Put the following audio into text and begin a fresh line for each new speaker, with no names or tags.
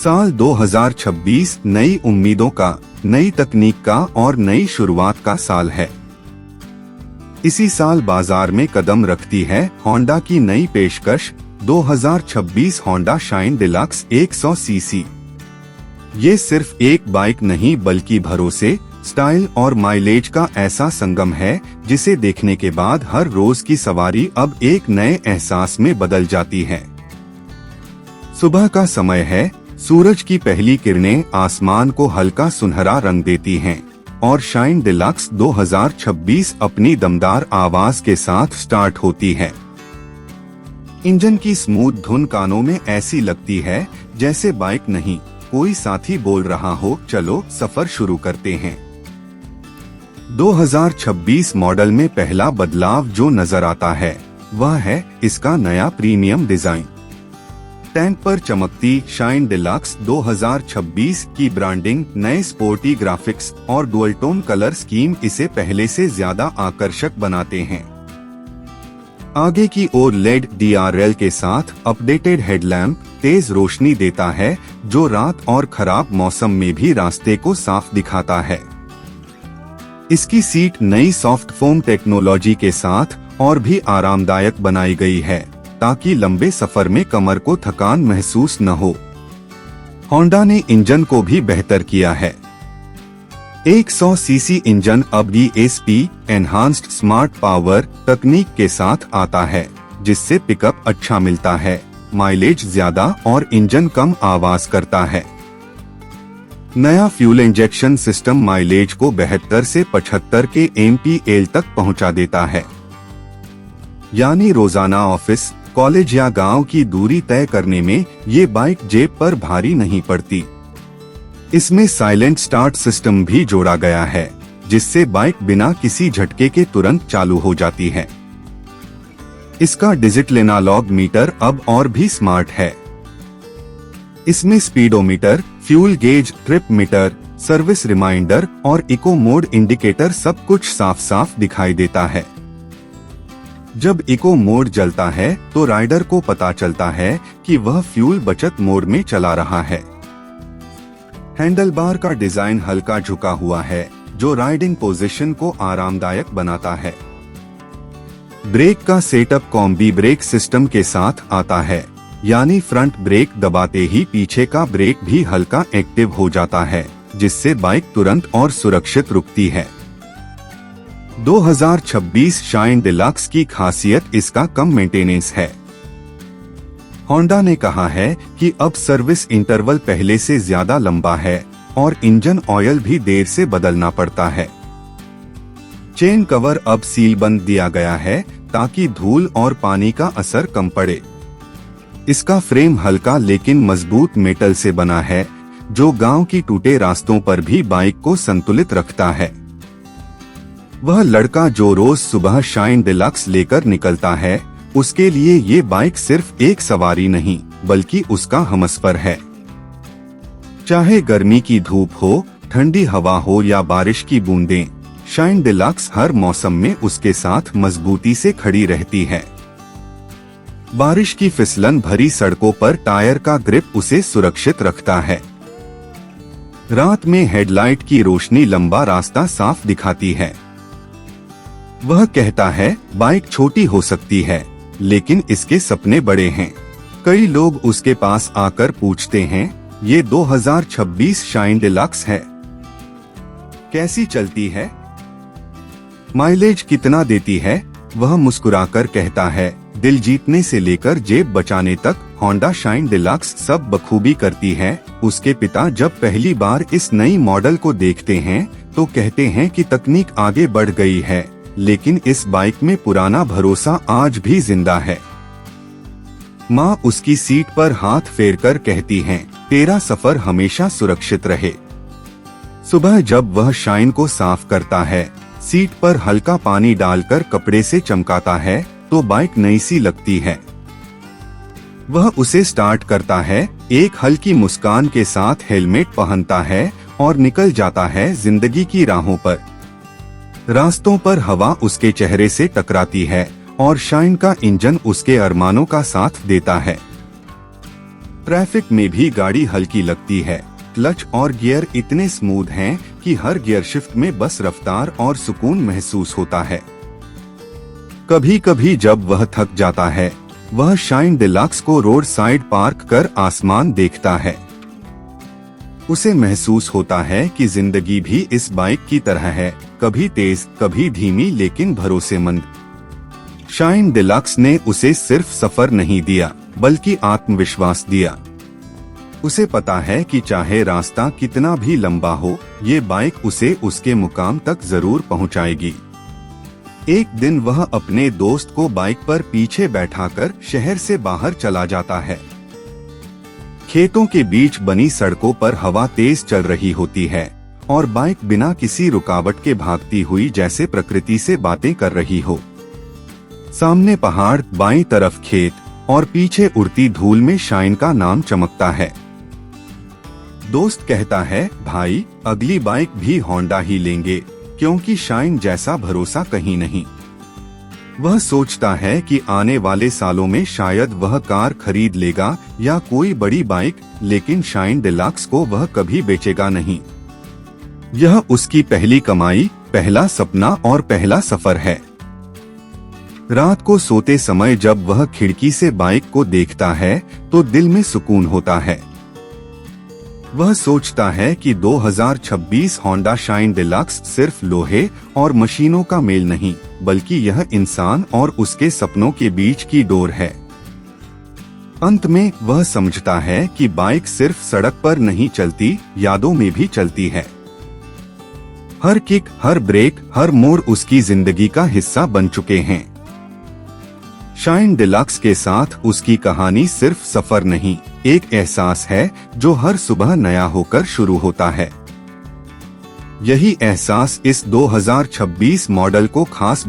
साल 2026 नई उम्मीदों का, नई तकनीक का और नई शुरुआत का साल है। इसी साल बाजार में कदम रखती है होंडा की नई पेशकश 2026 होंडा शाइन डिलक्स 100 सीसी। ये सिर्फ एक बाइक नहीं बल्कि भरोसे, स्टाइल और माइलेज का ऐसा संगम है जिसे देखने के बाद हर रोज की सवारी अब एक नए एहसास में बदल जाती है। सुबह का समय है, सूरज की पहली किरणें आसमान को हल्का सुनहरा रंग देती हैं और शाइन डिलक्स 2026 अपनी दमदार आवाज के साथ स्टार्ट होती है। इंजन की स्मूथ धुन कानों में ऐसी लगती है जैसे बाइक नहीं, कोई साथी बोल रहा हो, चलो सफर शुरू करते हैं। 2026 मॉडल में पहला बदलाव जो नजर आता है वह है इसका नया प्रीमियम डिजाइन। टैंक पर चमकती शाइन डिलक्स 2026 की ब्रांडिंग, नए स्पोर्टी ग्राफिक्स और डुअल टोन कलर स्कीम इसे पहले से ज्यादा आकर्षक बनाते हैं। आगे की ओर लेड DRL के साथ अपडेटेड हेडलैम्प तेज रोशनी देता है जो रात और खराब मौसम में भी रास्ते को साफ दिखाता है। इसकी सीट नई सॉफ्ट फोम टेक्नोलॉजी के साथ और भी आरामदायक बनाई गई है ताकि लंबे सफर में कमर को थकान महसूस न हो। होंडा ने इंजन को भी बेहतर किया है। 100 सीसी इंजन अब ESP एनहांस्ड स्मार्ट पावर तकनीक के साथ आता है जिससे पिकअप अच्छा मिलता है, माइलेज ज्यादा और इंजन कम आवाज करता है। नया फ्यूल इंजेक्शन सिस्टम माइलेज को 72 से 75 के MPL तक पहुंचा देता है, यानी रोजाना ऑफिस, कॉलेज या गांव की दूरी तय करने में ये बाइक जेब पर भारी नहीं पड़ती। इसमें साइलेंट स्टार्ट सिस्टम भी जोड़ा गया है जिससे बाइक बिना किसी झटके के तुरंत चालू हो जाती है। इसका डिजिटल एनालॉग मीटर अब और भी स्मार्ट है। इसमें speedometer, fuel gauge, trip meter, service reminder और इको मोड इंडिकेटर सब कुछ साफ साफ दिखाई देता है। जब इको मोड जलता है तो राइडर को पता चलता है कि वह फ्यूल बचत मोड में चला रहा है। हैंडलबार का डिजाइन हल्का झुका हुआ है जो राइडिंग पोजीशन को आरामदायक बनाता है। ब्रेक का सेटअप कॉम्बी ब्रेक सिस्टम के साथ आता है, यानी फ्रंट ब्रेक दबाते ही पीछे का ब्रेक भी हल्का एक्टिव हो जाता है जिससे बाइक तुरंत और सुरक्षित रुकती है। 2026 शाइन डिलक्स की खासियत इसका कम मेंटेनेंस है। होंडा ने कहा है कि अब सर्विस इंटरवल पहले से ज्यादा लंबा है और इंजन ऑयल भी देर से बदलना पड़ता है। चेन कवर अब सीलबंद दिया गया है ताकि धूल और पानी का असर कम पड़े। इसका फ्रेम हल्का लेकिन मजबूत मेटल से बना है जो गांव की टूटे रास्तों पर भी बाइक को संतुलित रखता है। वह लड़का जो रोज सुबह शाइन डिलक्स लेकर निकलता है, उसके लिए ये बाइक सिर्फ एक सवारी नहीं बल्कि उसका हमसफर है। चाहे गर्मी की धूप हो, ठंडी हवा हो या बारिश की बूंदें, शाइन डिलक्स हर मौसम में उसके साथ मजबूती से खड़ी रहती है। बारिश की फिसलन भरी सड़कों पर टायर का ग्रिप उसे सुरक्षित रखता है। रात में हेडलाइट की रोशनी लंबा रास्ता साफ दिखाती है। वह कहता है बाइक छोटी हो सकती है लेकिन इसके सपने बड़े हैं। कई लोग उसके पास आकर पूछते हैं, ये 2026 शाइन डिलक्स है, कैसी चलती है, माइलेज कितना देती है? वह मुस्कुराकर कहता है, दिल जीतने से लेकर जेब बचाने तक होंडा शाइन डिलक्स सब बखूबी करती है। उसके पिता जब पहली बार इस नई मॉडल को देखते हैं तो कहते हैं कि तकनीक आगे बढ़ गई है लेकिन इस बाइक में पुराना भरोसा आज भी जिंदा है। माँ उसकी सीट पर हाथ फेरकर कहती हैं, तेरा सफर हमेशा सुरक्षित रहे। सुबह जब वह शाइन को साफ करता है, सीट पर हल्का पानी डालकर कपड़े से चमकाता है तो बाइक नई सी लगती है। वह उसे स्टार्ट करता है, एक हल्की मुस्कान के साथ हेलमेट पहनता है और निकल जाता है जिंदगी की राहों पर। रास्तों पर हवा उसके चेहरे से टकराती है और शाइन का इंजन उसके अरमानों का साथ देता है। ट्रैफिक में भी गाड़ी हल्की लगती है। क्लच और गियर इतने स्मूथ हैं कि हर गियर शिफ्ट में बस रफ्तार और सुकून महसूस होता है। कभी कभी जब वह थक जाता है, वह शाइन डिलक्स को रोड साइड पार्क कर आसमान देखता है। उसे महसूस होता है कि जिंदगी भी इस बाइक की तरह है, कभी तेज कभी धीमी लेकिन भरोसेमंद। शाइन डिलक्स ने उसे सिर्फ सफर नहीं दिया बल्कि आत्मविश्वास दिया। उसे पता है कि चाहे रास्ता कितना भी लंबा हो, ये बाइक उसे उसके मुकाम तक जरूर पहुंचाएगी। एक दिन वह अपने दोस्त को बाइक पर पीछे बैठाकर शहर से बाहर चला जाता है। खेतों के बीच बनी सड़कों पर हवा तेज चल रही होती है और बाइक बिना किसी रुकावट के भागती हुई जैसे प्रकृति से बातें कर रही हो। सामने पहाड़, बाईं तरफ खेत और पीछे उड़ती धूल में शाइन का नाम चमकता है। दोस्त कहता है, भाई अगली बाइक भी होंडा ही लेंगे, क्योंकि शाइन जैसा भरोसा कहीं नहीं। वह सोचता है कि आने वाले सालों में शायद वह कार खरीद लेगा या कोई बड़ी बाइक, लेकिन शाइन डिलक्स को वह कभी बेचेगा नहीं। यह उसकी पहली कमाई, पहला सपना और पहला सफर है। रात को सोते समय जब वह खिड़की से बाइक को देखता है तो दिल में सुकून होता है। वह सोचता है कि 2026 होंडा शाइन डिलक्स सिर्फ लोहे और मशीनों का मेल नहीं, बल्कि यह इंसान और उसके सपनों के बीच की डोर है। अंत में वह समझता है कि बाइक सिर्फ सड़क पर नहीं चलती, यादों में भी चलती है। हर किक, हर ब्रेक, हर मोड़ उसकी जिंदगी का हिस्सा बन चुके हैं। शाइन डिलक्स के साथ उसकी कहानी सिर्फ सफर नहीं, एक एहसास है जो हर सुबह नया होकर शुरू होता है। यही एहसास इस 2026 मॉडल को खास